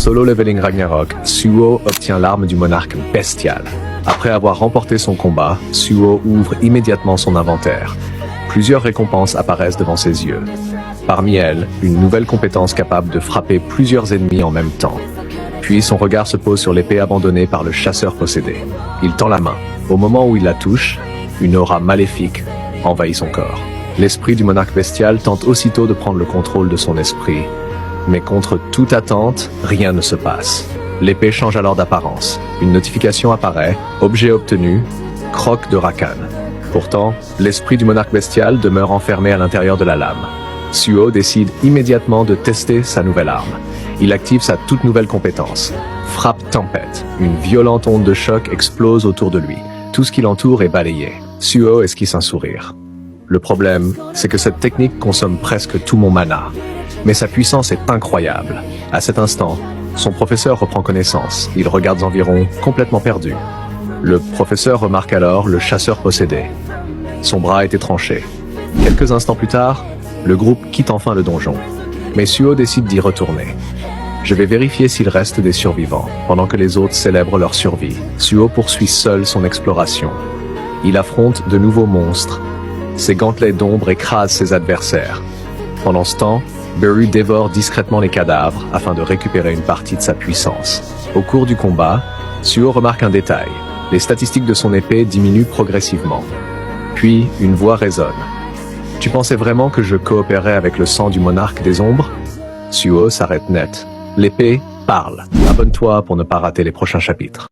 Solo Leveling Ragnarok, Suo obtient l'arme du monarque bestial. Après avoir remporté son combat, Suo ouvre immédiatement son inventaire. Plusieurs récompenses apparaissent devant ses yeux. Parmi elles, une nouvelle compétence capable de frapper plusieurs ennemis en même temps. Puis son regard se pose sur l'épée abandonnée par le chasseur possédé. Il tend la main. Au moment où il la touche, une aura maléfique envahit son corps. L'esprit du monarque bestial tente aussitôt de prendre le contrôle de son esprit. Mais contre toute attente, rien ne se passe. L'épée change alors d'apparence. Une notification apparaît, objet obtenu, croc de Rakan. Pourtant, l'esprit du monarque bestial demeure enfermé à l'intérieur de la lame. Suo décide immédiatement de tester sa nouvelle arme. Il active sa toute nouvelle compétence. Frappe tempête. Une violente onde de choc explose autour de lui. Tout ce qui l'entoure est balayé. Suo esquisse un sourire. Le problème, c'est que cette technique consomme presque tout mon mana. Mais sa puissance est incroyable. À cet instant, son professeur reprend connaissance. Il regarde environ, complètement perdu. Le professeur remarque alors le chasseur possédé. Son bras était tranché. Quelques instants plus tard, le groupe quitte enfin le donjon. Mais Suo décide d'y retourner. Je vais vérifier s'il reste des survivants, pendant que les autres célèbrent leur survie. Suo poursuit seul son exploration. Il affronte de nouveaux monstres. Ses gantelets d'ombre écrasent ses adversaires. Pendant ce temps, Beru dévore discrètement les cadavres afin de récupérer une partie de sa puissance. Au cours du combat, Suo remarque un détail. Les statistiques de son épée diminuent progressivement. Puis, une voix résonne. « Tu pensais vraiment que je coopérais avec le sang du monarque des ombres ?» Suo s'arrête net. L'épée parle. Abonne-toi pour ne pas rater les prochains chapitres.